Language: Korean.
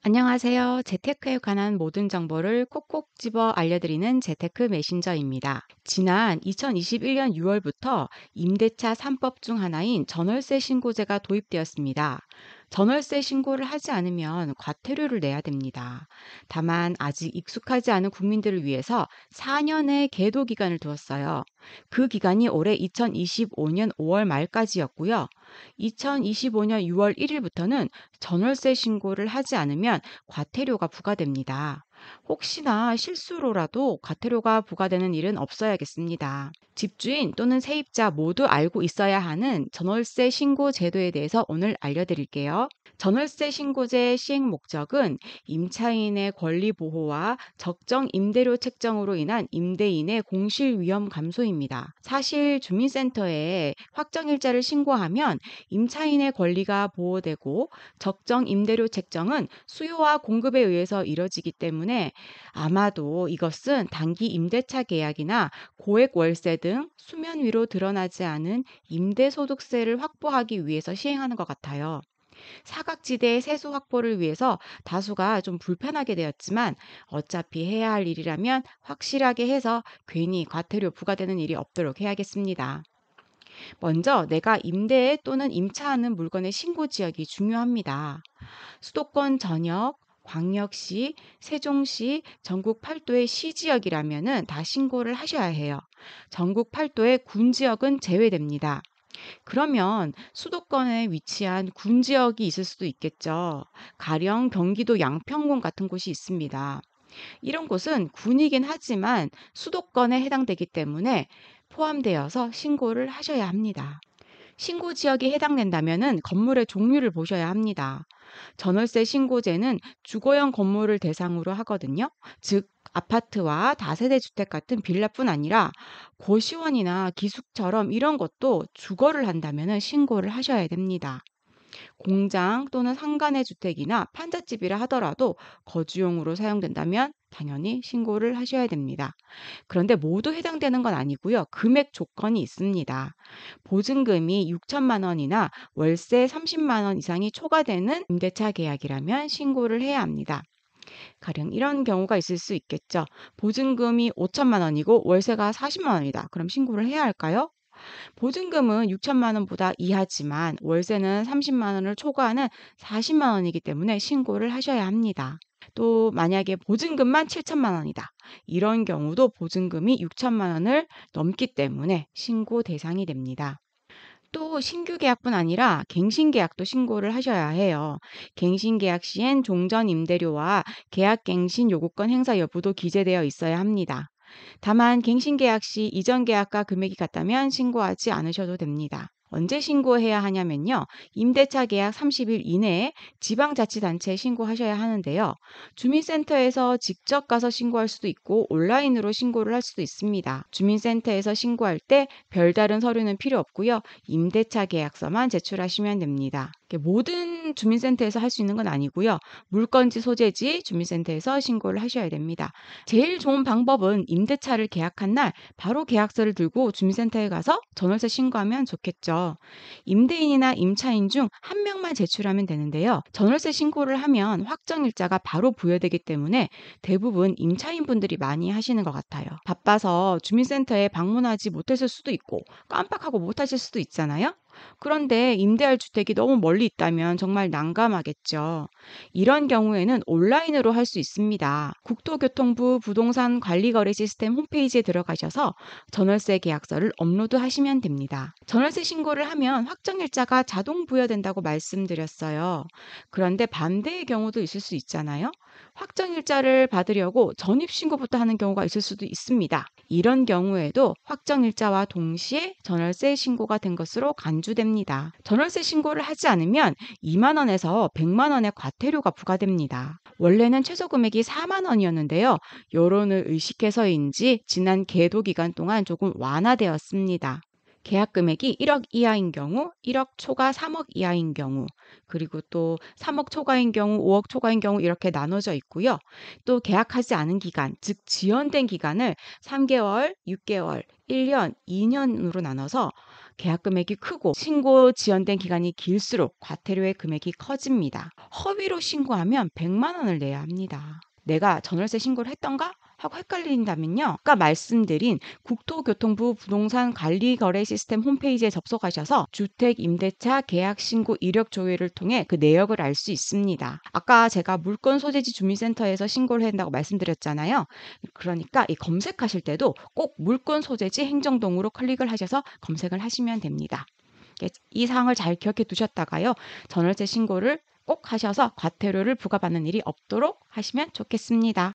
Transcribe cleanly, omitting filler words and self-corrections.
안녕하세요. 재테크에 관한 모든 정보를 꼭꼭 집어 알려드리는 재테크 메신저입니다. 지난 2021년 6월부터 임대차 3법 중 하나인 전월세 신고제가 도입되었습니다. 전월세 신고를 하지 않으면 과태료를 내야 됩니다. 다만 아직 익숙하지 않은 국민들을 위해서 4년의 계도 기간을 두었어요. 그 기간이 올해 2025년 5월 말까지였고요. 2025년 6월 1일부터는 전월세 신고를 하지 않으면 과태료가 부과됩니다. 혹시나 실수로라도 과태료가 부과되는 일은 없어야겠습니다. 집주인 또는 세입자 모두 알고 있어야 하는 전월세 신고 제도에 대해서 오늘 알려드릴게요. 전월세 신고제 시행 목적은 임차인의 권리 보호와 적정 임대료 책정으로 인한 임대인의 공실 위험 감소입니다. 사실 주민센터에 확정일자를 신고하면 임차인의 권리가 보호되고 적정 임대료 책정은 수요와 공급에 의해서 이뤄지기 때문에 아마도 이것은 단기 임대차 계약이나 고액 월세 등 수면 위로 드러나지 않은 임대소득세를 확보하기 위해서 시행하는 것 같아요. 사각지대의 세수 확보를 위해서 다수가 좀 불편하게 되었지만 어차피 해야 할 일이라면 확실하게 해서 괜히 과태료 부과되는 일이 없도록 해야겠습니다. 먼저 내가 임대 또는 임차하는 물건의 신고 지역이 중요합니다. 수도권 전역, 광역시, 세종시, 전국 8도의 시지역이라면 다 신고를 하셔야 해요. 전국 8도의 군지역은 제외됩니다. 그러면 수도권에 위치한 군지역이 있을 수도 있겠죠. 가령 경기도 양평군 같은 곳이 있습니다. 이런 곳은 군이긴 하지만 수도권에 해당되기 때문에 포함되어서 신고를 하셔야 합니다. 신고 지역에 해당된다면 건물의 종류를 보셔야 합니다. 전월세 신고제는 주거용 건물을 대상으로 하거든요. 즉, 아파트와 다세대 주택 같은 빌라뿐 아니라 고시원이나 기숙처럼 이런 것도 주거를 한다면 신고를 하셔야 됩니다. 공장 또는 상가내 주택이나 판잣집이라 하더라도 거주용으로 사용된다면 당연히 신고를 하셔야 됩니다. 그런데 모두 해당되는 건 아니고요. 금액 조건이 있습니다. 보증금이 6천만 원이나 월세 30만 원 이상이 초과되는 임대차 계약이라면 신고를 해야 합니다. 가령 이런 경우가 있을 수 있겠죠. 보증금이 5천만 원이고 월세가 40만 원이다. 그럼 신고를 해야 할까요? 보증금은 6천만 원보다 이하지만 월세는 30만 원을 초과하는 40만 원이기 때문에 신고를 하셔야 합니다. 또 만약에 보증금만 7천만 원이다. 이런 경우도 보증금이 6천만 원을 넘기 때문에 신고 대상이 됩니다. 또 신규 계약뿐 아니라 갱신 계약도 신고를 하셔야 해요. 갱신 계약 시엔 종전 임대료와 계약 갱신 요구권 행사 여부도 기재되어 있어야 합니다. 다만 갱신 계약 시 이전 계약과 금액이 같다면 신고하지 않으셔도 됩니다. 언제 신고해야 하냐면요. 임대차 계약 30일 이내에 지방자치단체에 신고하셔야 하는데요. 주민센터에서 직접 가서 신고할 수도 있고 온라인으로 신고를 할 수도 있습니다. 주민센터에서 신고할 때 별다른 서류는 필요 없고요. 임대차 계약서만 제출하시면 됩니다. 모든 주민센터에서 할 수 있는 건 아니고요. 물건지 소재지 주민센터에서 신고를 하셔야 됩니다. 제일 좋은 방법은 임대차를 계약한 날 바로 계약서를 들고 주민센터에 가서 전월세 신고하면 좋겠죠. 임대인이나 임차인 중 한 명만 제출하면 되는데요. 전월세 신고를 하면 확정일자가 바로 부여되기 때문에 대부분 임차인분들이 많이 하시는 것 같아요. 바빠서 주민센터에 방문하지 못했을 수도 있고 깜빡하고 못하실 수도 있잖아요. 그런데 임대할 주택이 너무 멀리 있다면 정말 난감하겠죠. 이런 경우에는 온라인으로 할 수 있습니다. 국토교통부 부동산 관리거래 시스템 홈페이지에 들어가셔서 전월세 계약서를 업로드하시면 됩니다. 전월세 신고를 하면 확정일자가 자동 부여된다고 말씀드렸어요. 그런데 반대의 경우도 있을 수 있잖아요. 확정일자를 받으려고 전입신고부터 하는 경우가 있을 수도 있습니다. 이런 경우에도 확정일자와 동시에 전월세 신고가 된 것으로 간주됩니다. 전월세 신고를 하지 않으면 2만 원에서 100만 원의 과태료가 부과됩니다. 원래는 최소 금액이 4만 원이었는데요. 여론을 의식해서인지 지난 계도 기간 동안 조금 완화되었습니다. 계약 금액이 1억 이하인 경우, 1억 초과 3억 이하인 경우, 그리고 또 3억 초과인 경우, 5억 초과인 경우 이렇게 나눠져 있고요. 또 계약하지 않은 기간, 즉 지연된 기간을 3개월, 6개월, 1년, 2년으로 나눠서 계약 금액이 크고 신고 지연된 기간이 길수록 과태료의 금액이 커집니다. 허위로 신고하면 100만 원을 내야 합니다. 내가 전월세 신고를 했던가? 하고 헷갈린다면요. 아까 말씀드린 국토교통부 부동산 관리거래 시스템 홈페이지에 접속하셔서 주택 임대차 계약 신고 이력 조회를 통해 그 내역을 알 수 있습니다. 아까 제가 물건 소재지 주민센터에서 신고를 한다고 말씀드렸잖아요. 그러니까 이 검색하실 때도 꼭 물건 소재지 행정동으로 클릭을 하셔서 검색을 하시면 됩니다. 이 사항을 잘 기억해 두셨다가요. 전월세 신고를 꼭 하셔서 과태료를 부과받는 일이 없도록 하시면 좋겠습니다.